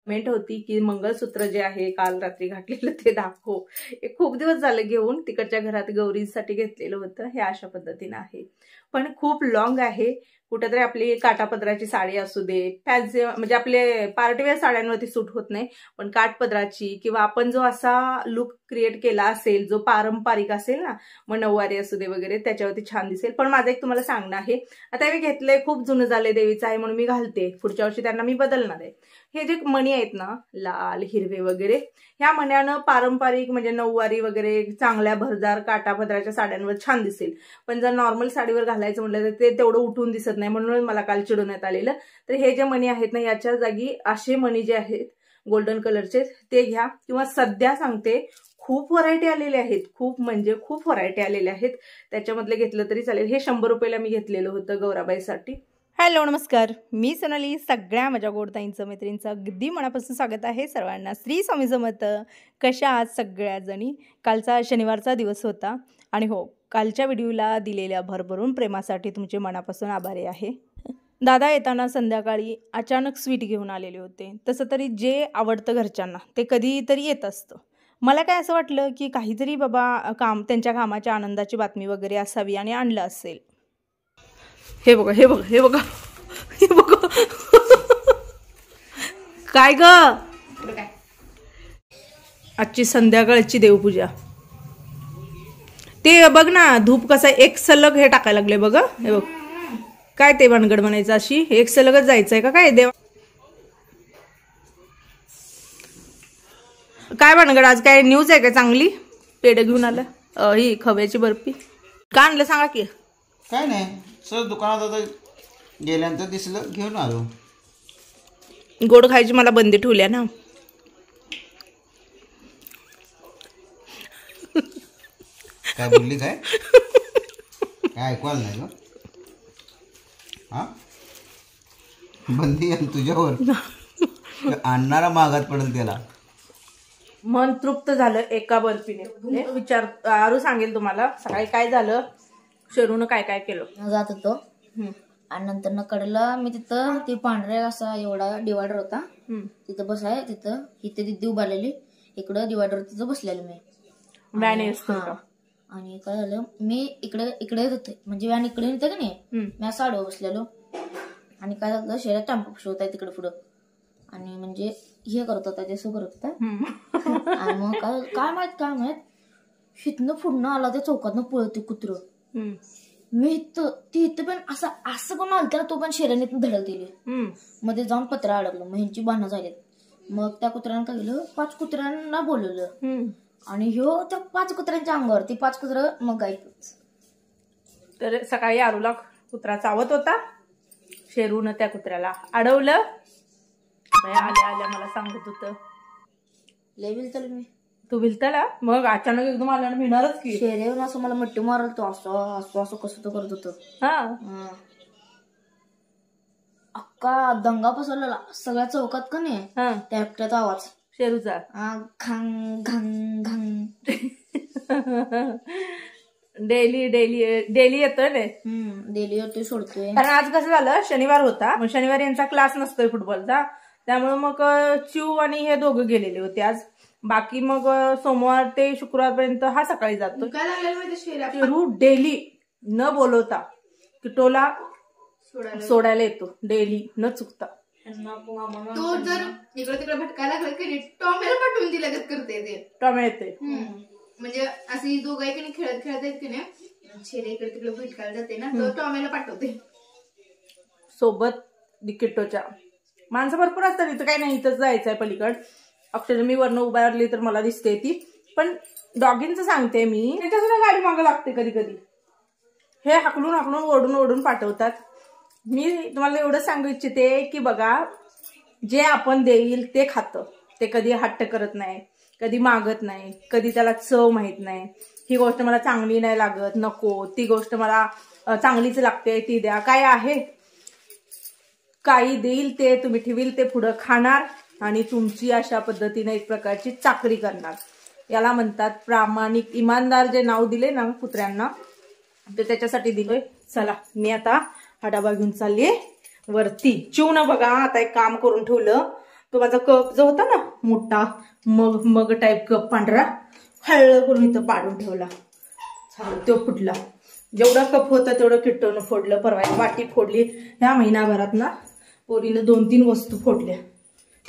Comment होती की मंगळसूत्र जे आहे काल रात्री घातलेलं ते दाखव. हे खूप दिवस झाले घेऊन, तिकडच्या घरात गौरीसाठी घेतलेलं होतं. हे अशा पद्धतीने आहे, पण खूप लॉंग आहे. कुठेतरी आपली काठापदराची साडी असू दे, फॅन्सी म्हणजे आपले पार्टीवेअर साड्यांवरती सूट होत नाही, पण काठपदराची किंवा आपण जो असा लुक क्रिएट केला असेल जो पारंपरिक असेल ना, मग नऊवारी असू दे वगैरे, त्याच्यावरती छान दिसेल. पण माझं एक तुम्हाला सांगणं आहे, आता मी घेतलंय, खूप जुनं झालंय, देवीचं आहे म्हणून मी घालते, पुढच्या वर्षी त्यांना मी बदलणार आहे. हे जे मणी आहेत ना, लाल हिरवे वगैरे, ह्या मण्यानं पारंपरिक म्हणजे नऊवारी वगैरे चांगल्या भरदार काठापदराच्या साड्यांवर छान दिसेल. पण जर नॉर्मल साडीवर घालायचं म्हटलं तर ते तेवढं उठून दिसत नाही, म्हणून मला काल चिडवण्यात आलेलं. तर हे जे मणी आहेत ना, याच्या जागी असे मणी जे आहेत गोल्डन कलरचे ते घ्या. किंवा सध्या सांगते खूप व्हरायटी आलेले आहेत, खूप म्हणजे खूप व्हरायटी आलेले आहेत, त्याच्यामधले घेतलं तरी चालेल. हे 100 रुपयाला मी घेतलेलं होतं गौराबाईसाठी. हॅलो नमस्कार, मी सोनाली. सगळ्या माझ्या गोडताईंचं मैत्रिणींचं अगदी मनापासून स्वागत आहे सर्वांना. श्री स्वामी समर्थ. कशा आहात सगळ्याजणी? कालचा शनिवारचा दिवस होता आणि हो, कालच्या व्हिडिओला दिलेल्या भरभरून प्रेमासाठी तुमचे मनापासून आभारी आहे. दादा येताना संध्याकाळी अचानक स्वीट घेऊन आलेले होते. तसं तरी जे आवडतं घरच्यांना ते कधीतरी येत असतं. मला काय असं वाटलं की काहीतरी बाबा त्यांच्या कामाच्या आनंदाची बातमी वगैरे असावी आणि आणलं असेल. हे बघा हे बघा हे बघा हे बघा काय ग, आजची संध्याकाळची देवपूजा. ते बघ ना, धूप कसा एक सलग हे टाकायला लागले बघ. हे बघ काय ते भानगड म्हणायचं, अशी एक सलगच जायचंय का काय देव? काय भानगड, आज काय न्यूज आहे का चांगली? पेढे घेऊन आलं, ही खव्याची बर्फी का आणलं सांगा की. काय नाही, सर दुकानात आता गेल्यानंतर दिसलं घेऊन आलो. गोड खायची मला बंदी ठेवल्या ना. काय बोलली, काय काय ऐकवायला नाही ग? हा, बंदी आहे तुझ्यावर. आणणारा मागात पडेल त्याला. मन तृप्त झालं एका बर्फीने. विचार आरू सांगेल तुम्हाला सकाळी काय झालं, शरूनं काय काय केलं. जात होतो आणि नंतर न कडेला मी तिथं ते पांढऱ्या असा एवढा डिवायडर होता, तिथं बसाय, तिथं इथे दिदी उभारलेली, इकडं डिवायडर तिथं बसलेलो मी. व्हॅन आणि काय झालं, मी इकडे येत होते, म्हणजे व्हॅन इकडे येते का नाही, मी असं आडवं बसलेलो. आणि काय झालं, शेळ्या टॅम्पो होता तिकडे पुढं, आणि म्हणजे हे करत होता, ते करत होता. आणि मग काय माहित हिथनं पुढनं आला, त्या चौकातनं पळते कुत्रं. मी इथं पण असं कोण आलं, तो पण शेऱ्याने धडक दिली, मध्ये जाऊन पत्रा अडकलं. मग ह्यांची भांडणं झाली. मग त्या कुत्र्यानं काय केलं, 5 कुत्र्यांना बोलवलं आणि ह्यो त्या 5 कुत्र्यांच्या अंगावर, ती 5 कुत्र मग गायच. तर सकाळी आरूला कुत्रा चावत होता, शेरूनं त्या कुत्र्याला अडवलं. आल्या आल्या मला सांगत होतं, लय भिलतलो मी. तू भिलतला? मग अचानक एकदम आल्यानं भिणारच की. शेऱ्यावर असं मला मट्टी मारल, तो असं कसं तो करत होतं. हा, अक्का दंगा पसरलेला सगळ्या चौकात का नाही. त्या एकट्याचा आवाज शेरूचा घांग घांग घांग. डेली येतोय रे. डेली येतोय, सोडतोय. कारण आज कसं झालं, शनिवार होता, मग शनिवारी यांचा क्लास नसतोय फुटबॉलचा, त्यामुळे मग चिव आणि हे दोघं गेलेले होते आज. बाकी मग सोमवार ते शुक्रवारपर्यंत हा सकाळी जातो. शेरू डेली न बोलवता किटोला सोडायला येतो, डेली न चुकता. तो जर इकडे तिकडे भटकायला लागला की टॉमेला पाठवून दिला करते ते. टॉमे येते म्हणजे अशी दोघं खेळत खेळत आहेत की नाही, शेरे इकडे तिकडे भटकायला जाते ना, तो टॉमेला पाठवते सोबत. किट्टोच्या माणसं भरपूर असतात, इथं काही नाही, इथंच जायचंय पलीकड. अक्षर मी वरनं उभारली तर मला दिसते ती, पण डॉगींचं सांगते मी, त्याच्या सुद्धा गाडी मागं लागते कधी कधी. हे हाकलून हाकलून ओढून ओढून पाठवतात. मी तुम्हाला एवढं सांगू इच्छिते की बघा, जे आपण देईल ते खातं, ते कधी हट्ट करत नाही, कधी मागत नाही, कधी त्याला चव माहित नाही. ही गोष्ट मला चांगली नाही लागत, नको, ती गोष्ट मला चांगलीच लागते, ती द्या. काय आहे, काही देईल ते तुम्ही ठेवील ते पुढं खाणार आणि तुमची अशा पद्धतीने एक प्रकारची चाकरी करणार. याला म्हणतात प्रामाणिक, इमानदार. जे नाव दिले ना कुत्र्यांना ते त्याच्यासाठी दिलोय. चला मी आता हा डबा घेऊन चाललीये वरती. चिवनं बघा आता एक काम करून ठेवलं, तो माझा कप जो होता ना मोठा मग टाईप कप पांढरा हळळ करून इथं पाडून ठेवला. तो फुटला. जेवढा कप होता तेवढं किट्टोनं फोडलं. परवा वाटी फोडली. ह्या महिनाभरात ना पोरीनं 2-3 वस्तू फोडल्या.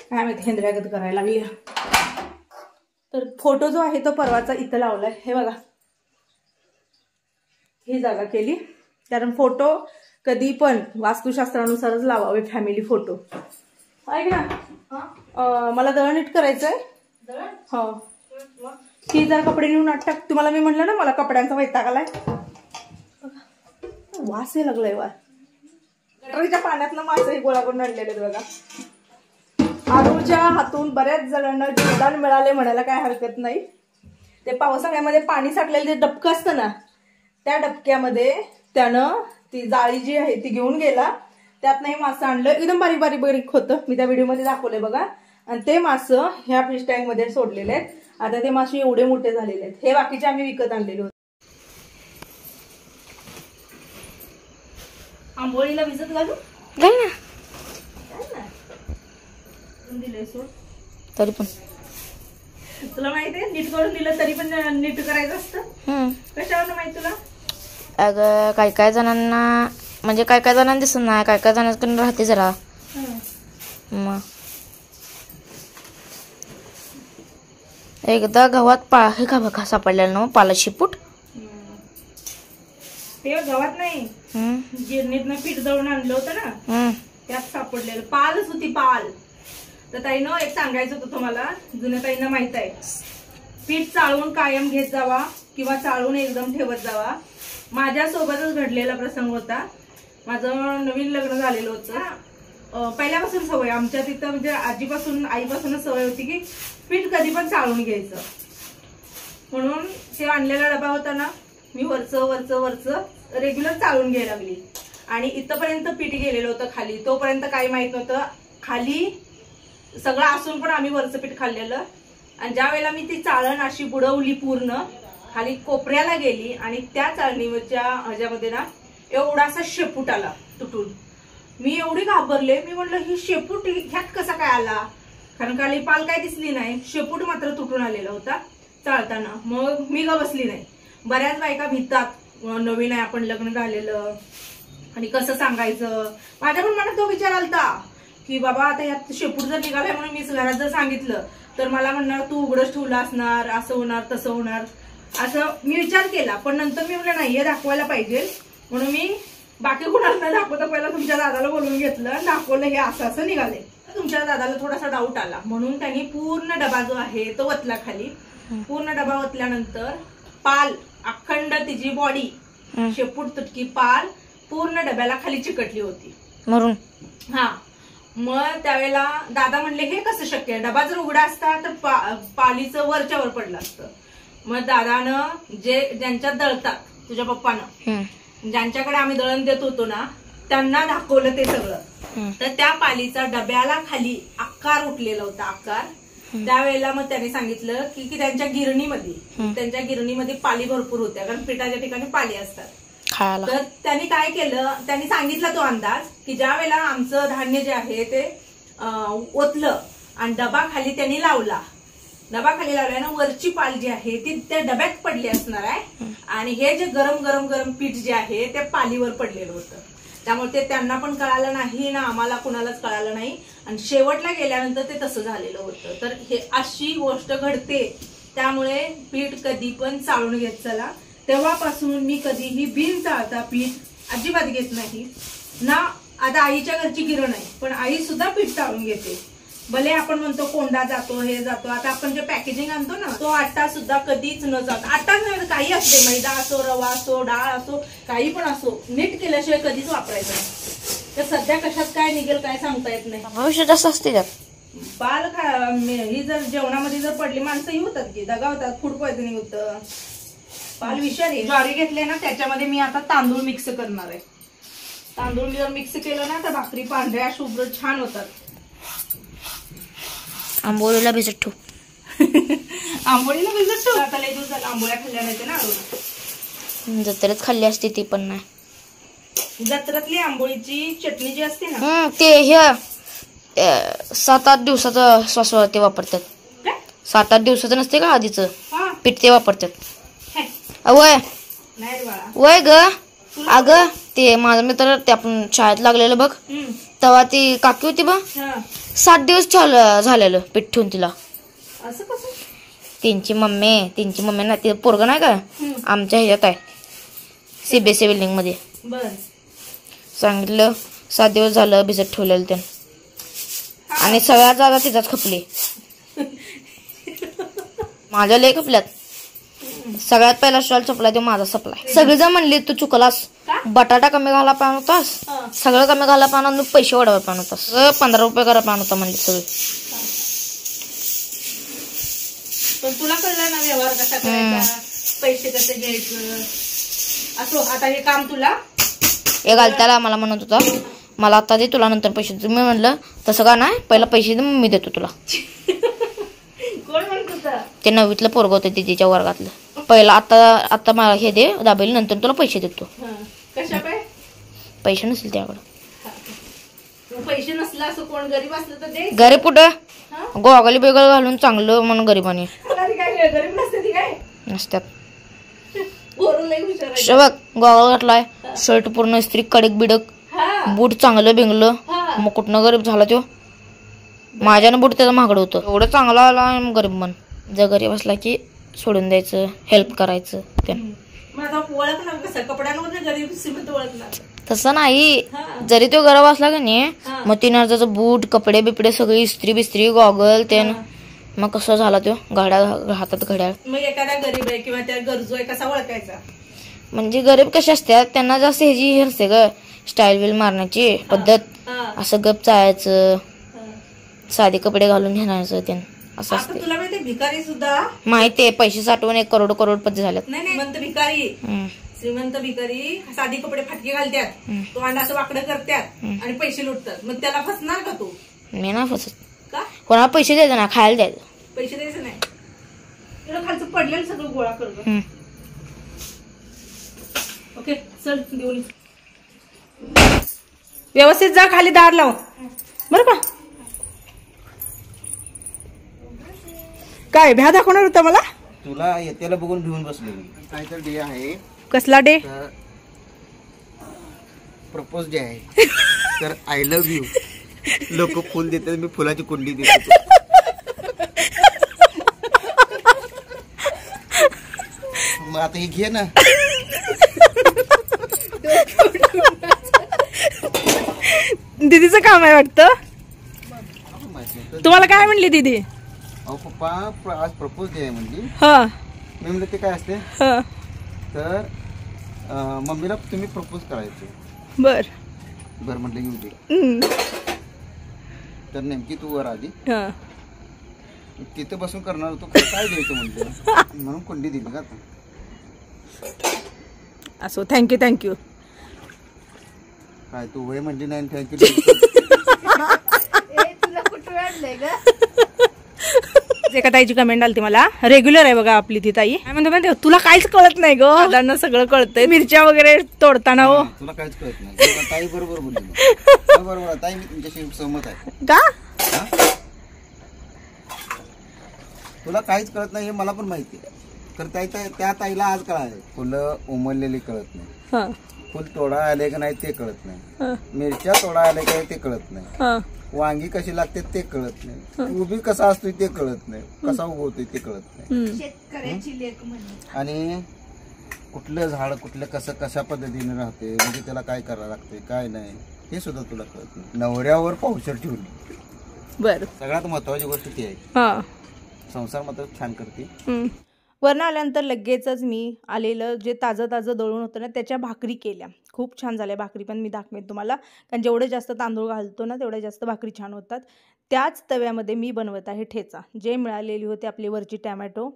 काय माहिती हेंद्र्यागत करायला लागली. तर फोटो जो आहे तो परवाचा इथं लावलाय. हे बघा ही जागा केली. कारण फोटो कधी पण वास्तुशास्त्रानुसारच लावावे फॅमिली फोटो. ऐक ना मला दळणीट करायचंय. हो ही जर कपडे नेऊन टाक. तुम्हाला मी म्हणलं ना मला कपड्यांचा वैताग आलाय. वास हे लागलाय. गटरीच्या पाण्यातनं मासे गोळा करून आणलेले बघा. आरूच्या हातून बऱ्याच जणांना जीवदान मिळाले म्हणायला काय हरकत नाही. ते पावसाळ्यामध्ये पाणी साठलेलं जे डबकं असतं ना त्या डबक्यामध्ये त्यानं ती जाळी जी आहे ती घेऊन गेला. त्यातनं हे मासं आणलं. एकदम बारीक बारीक बारीक होतं. मी त्या व्हिडिओमध्ये दाखवलंय बघा. आणि ते मासं ह्या फिश टँक मध्ये सोडलेले आहेत. आता ते मासे एवढे मोठे झालेले आहेत. हे बाकीचे आम्ही विकत आणलेले होते. आंबोळीला भिजत घालू दिले सोड. तरी पण तुला माहितीये नीट करून दिलं तरी पण नीट करायचं असतं. कशावर माहित तुला? अगं काय जणांना म्हणजे काय जणांना दिसत नाही. काय जणांकडे राहते जरा. मग एकदा गव्हात हे का बघा सापडलेलं ना पाला शिपूट. ते गव्हात नाही गिरणीतनं पीठ दळून आणलं होतं ना त्यात सापडलेलं पालच होती. पाल. तर ताईनं एक सांगायचं होतं तुम्हाला. जुन्या ताईंना माहित आहे पीठ चाळून कायम घेत जावा किंवा चाळून एकदम ठेवत जावा. माझ्यासोबतच घडलेला प्रसंग होता. माझं नवीन लग्न झालेलं होतं. पहिल्यापासून सवय आमच्या तिथं म्हणजे आजीपासून आईपासूनच सवय होती की पीठ कधी पण चाळून घ्यायचं. म्हणून ते आणलेला डबा होता ना मी वरचं रेग्युलर चाळून घ्यायला लागली. आणि इथपर्यंत पीठ गेलेलं होतं खाली. तोपर्यंत काही माहित नव्हतं. खाली सगळं असून पण आम्ही वरचं पीठ खाल्लेलं. आणि ज्या वेळेला मी ती चाळण अशी बुडवली पूर्ण खाली कोपऱ्याला गेली आणि त्या चाळणीवरच्या ह्याच्यामध्ये ना एवढासा शेपूट आला तुटून. मी एवढी घाबरले. मी म्हणलं ही शेपूट ह्यात कसा काय आला. कारण खाली पाल काय दिसली नाही. शेपूट मात्र तुटून आलेला होता चालताना. मग मी ग बसली नाही. बऱ्याच बायका भितात. नवीन आहे आपण लग्न झालेलं आणि कसं सांगायचं. माझ्या पण मनात तो विचार आलता की बाबा आता यात शेपूट जर निघालाय म्हणून मी घरात जर सांगितलं तर मला म्हणणार तू उघडच ठेवलं असणार. असं होणार तसं होणार असं मी विचार केला. पण नंतर मी म्हणलं नाही हे दाखवायला पाहिजे म्हणून मी बाकी कुणाला दाखवता पहिला तुमच्या दादाला बोलवून घेतलं. दाखवलं हे असं निघाले. तुमच्या दादाला थोडासा डाऊट आला म्हणून त्यांनी पूर्ण डबा जो आहे तो वतला खाली. पूर्ण डबा वतल्यानंतर पाल अखंड तिची बॉडी शेपूट तुटकी पाल पूर्ण डब्याला खाली चिकटली होती मरून. हा मग त्यावेळेला दादा म्हणले हे कसं शक्य आहे. डबा जर उघडा असता तर पालीचं वरच्यावर पडलं असतं. मग दादानं ज्यांच्यात दळतात तुझ्या पप्पानं ज्यांच्याकडे आम्ही दळण देत होतो ना त्यांना दाखवलं ते सगळं. तर त्या पालीचा डब्याला खाली आकार उठलेला होता. आकार त्यावेळेला मग त्यांनी सांगितलं की त्यांच्या गिरणीमध्ये पाली भरपूर होत्या. कारण पिठाच्या ठिकाणी पाली असतात. तर त्यांनी काय केलं त्यांनी सांगितला तो अंदाज की ज्या वेळेला आमचं धान्य जे आहे ते ओतलं आणि डबा खाली त्यांनी लावला. डबा खाली लावल्यानं वरची पाल जी आहे ती त्या डब्यात पडली असणार आहे. आणि हे जे गरम पीठ जे आहे ते पालीवर पडलेलं होतं. त्यामुळे ते त्यांना पण कळालं नाही ना आम्हाला कुणालाच कळालं नाही. आणि शेवटला गेल्यानंतर ते तसं झालेलं होतं. तर हे अशी गोष्ट घडते. त्यामुळे पीठ कधी पण चाळून घेत चला. तेव्हापासून मी कधीही बिन चाळता पीठ अजिबात घेत नाही ना. आता आईच्या घरची गिरण आहे पण आई सुद्धा पीठ चाळून घेते. भले आपण म्हणतो कोंडा जातो हे जातो. आता आपण जे पॅकेजिंग आणतो ना तो आटा सुद्धा कधीच न जातो. आटाच नाही काही असते मैदा असो रवा असो डाळ असो काही पण असो नीट केल्याशिवाय कधीच वापरायचं नाही. तर सध्या कशात काय निघेल काय सांगता येत नाही. भविष्य जास्त असते त्यात. पाल ही जर जेवणामध्ये जर पडली माणसं ही होतात की दगावतात. फूड पॉयझनिंग होतं. पाल विषारी. ज्वारी घेतले ना त्याच्यामध्ये मी आता तांदूळ मिक्स करणार आहे. तांदूळ जर मिक्स केलं ना तर भाकरी पांढऱ्या शुभ्र छान होतात. आंबोळीला भिजत ठेव. आंबोळीला भिजत ठेव. आता लय दिवस झाला आंबोळ्या खाल्ल्या नाही ना. जत्रेत खाल्ली असते ती पण नाही. जत्रेतली आंबोळीची चटणी जी असते ना ते 7-8 दिवसाचं श्वास ते वापरतात. 7-8 दिवसाचं नसते का आधीचं पीठ ते वापरतात. वय वय ग अगं ते माझा मित्र ते आपण शाळेत लागलेलं बघ तेव्हा ती काकी होती बघ 7 दिवस झालेलं पीठ ठेवून तिला. त्यांची मम्मी ना ते पोरगं नाही का आमच्या ह्याच्यात आहे CBSE बिल्डिंग मध्ये सांगितलं 7 दिवस झालं भिजत ठेवलेलं ते आणि सगळ्यात जागा तिचाच खपली. माझ्या लय खपल्यात. सगळ्यात पहिला स्टॉल चपला तो माझा सपलाय. सगळेजण म्हणली तू चुकलास बटाटा कमी घाला पाहून होतास सगळं कमी घाला पाहून पैसे वाढवा पाहून होतास 15 रुपये करा पाहून होता म्हणली सगळे. तुला कळलं ना व्यवहार कसा करायचा पैसे कसे घ्यायचं असो. आता हे काम तुला हे घालताला मला म्हणत होता मला आता दे तुला नंतर पैसे दे. मी म्हणलं तसं का नाही पहिला पैसे दे मी देतो तुला. कोण म्हणत होता? ते 9वीतलं पोरग होतं तिच्या वर्गातलं. पहिला आता मला हे दे दाबेली नंतर तुला पैसे देतो. कशा पाय पैसे नसतील त्याकडं. पैसे नसला असं कोण गरीब असलं तर दे. गरीब कुठं गोगली बेगल घालून चांगलं म्हणून गरीबाने काय गरीब नसते ती काय नसतात. बघ बघ गॉगल घातलाय शर्ट पूर्ण इस्त्री कडक बिडक बूट चांगलं बिंगलं मग कुठनं गरीब झाला तो. माझ्यानं बूट त्याचं महागडं होतं एवढं चांगला आला गरीब मन. जर गरीब असला की सोडून द्यायचं हेल्प करायचं ते. तसं नाही जरी तो गरीब असला का नाही मग 3000चं बूट कपडे बिपडे सगळी इस्त्री बिस्त्री गॉगल ते मग कसं झाला तो हातात घड्याळ. मग एखादा गरीब आहे किंवा त्या गरजू आहे कसा ओळखायचा म्हणजे गरीब कसे असतात त्यांना जास्त ह्याची हे असते ग स्टाईल बिल मारण्याची पद्धत. असं गप चालायचं साधे कपडे घालून घेण्याचं ते असं असते. तुला माहिती भिकारी सुद्धा माहितीये पैसे साठवून 1 करोडपती झाल्यात. नाही श्रीमंत भिकारी श्रीमंत भिकारी साधी कपडे फाटके घालतात तोंड असं वाकडं करतात आणि पैसे लुटतात. मग त्याला फसणार का तू? मी ना फसत. का कोणाला पैसे द्यायचं ना खायला द्यायचं. पैसे द्यायचं नाही एवढं खालचं पडलेलं सगळं गोळा कर. ओके चल घेऊन व्यवस्थित जा खाली दार लाव बरं का. काय भ्या दाखवणार होता मला तुला येत्याला बघून भिवून बसलो मी. काय तर डे आहे. कसला डे? प्रपोज डे आहे. तर आय लव्ह यू लोक फुल देतात मी फुलाची कुंडी देतो. मग आता हे घे ना. दीदीचं काम आहे वाटतं. तुम्हाला काय म्हणली दीदी? अहो पप्पा आज प्रपोज डे आहे म्हणजे. मी म्हणलं ते काय असते तर मम्मीला तुम्ही प्रपोज करायचं. बर म्हटलं येऊ दे. तर नेमकी तू वर आली तिथं बसून करणार होतो काय द्यायचं म्हणलं म्हणून कुंडी दिली का. असो थँक्यू. काय तू वय म्हणजे नाही थँक्यू. तुला कुठं वाढलंय ग? एका ताईची कमेंट आली मला रेग्युलर आहे बघा आपली ती ताई. काय म्हणते तुला काहीच कळत नाही ग. दादांना सगळं कळतंय मिरच्या वगैरे तोडताना. हो तुला काहीच कळत नाही. ताई बरोबर बोलली. बरोबर ताई मी तुमच्याशी सहमत आहे का. तुला काहीच कळत नाही हे मला पण माहिती आहे. तर त्या ताईला आज कळालं फुलं उमललेली कळत नाही. फुल तोडा आले का नाही ते कळत नाही. मिरच्या तोडा आले का ते कळत नाही. वांगी कशी लागते ते कळत नाही. उभी कसा असतोय ते कळत नाही. कसा उगवतोय ते कळत नाही. शेतकऱ्याची लेक म्हणजे. आणि कुठलं झाड कुठलं कसं कशा पद्धतीने राहते म्हणजे त्याला काय करायला लागते काय नाही हे सुद्धा तुला कळत नाही. नवऱ्यावर पावशर ठेवली. बर सगळ्यात महत्वाची गोष्ट ती आहे. संसार मात्र छान करते. वरनं आल्यानंतर लगेचच मी आलेलं जे ताजं दळून होतं ना त्याच्या भाकरी केल्या. खूप छान झाल्या भाकरी पण मी दाखवेन तुम्हाला. कारण जेवढे जास्त तांदूळ घालतो ना तेवढ्या जास्त भाकरी छान होतात. त्याच तव्यामध्ये मी बनवत आहे ठेचा. जे मिळालेली होती आपली वरची टॅमॅटो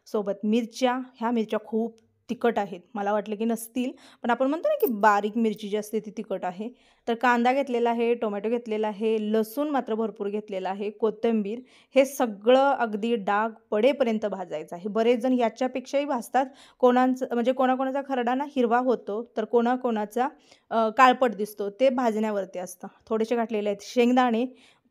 सोबत मिरच्या. ह्या मिरच्या खूप तिखट आहेत. मला वाटलं की नसतील पण आपण म्हणतो ना की बारीक मिरची जी असते ती तिखट आहे. तर कांदा घेतलेला आहे टोमॅटो घेतलेला आहे लसूण मात्र भरपूर घेतलेला आहे कोथिंबीर. हे सगळं अगदी डाग पडेपर्यंत भाजायचं आहे. बरेच जण याच्यापेक्षाही भाजतात. म्हणजे कोणाकोणाचा खरडा ना हिरवा होतो तर कोणाकोणाचा काळपट दिसतो ते भाजण्यावरती असतं. थोडेसे घातलेले आहेत शेंगदाणे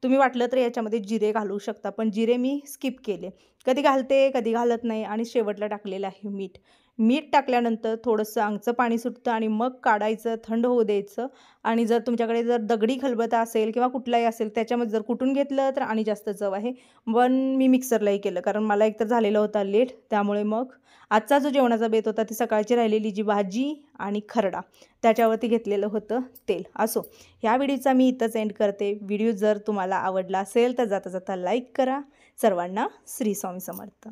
तुम्ही वाटलं तर याच्यामध्ये जिरे घालू शकता, पण जिरे मी स्किप केले. कधी घालते कधी घालत नाही. आणि शेवटला टाकलेलं आहे मीठ. मीठ टाकल्यानंतर थोडंसं अंगचं पाणी सुटतं आणि मग काढायचं, थंड होऊ द्यायचं. आणि जर तुमच्याकडे जर दगडी खलबत्ता असेल किंवा कुठलाही असेल त्याच्यामध्ये जर कुटून घेतलं तर आणि जास्त चव आहे. पण मी मिक्सरलाही केलं, कारण मला एकतर झालेला होता लेट. त्यामुळे मग आजचा जो जेवणाचा बेत होता ती सकाळची राहिलेली जी भाजी आणि खरडा त्याच्यावरती घेतलेलं होतं तेल. असो, ह्या व्हिडिओचा मी इथंच एंड करते. व्हिडिओ जर तुम्हाला आवडला असेल तर जाता जाता लाईक करा. सर्वांना श्री स्वामी समर्थ.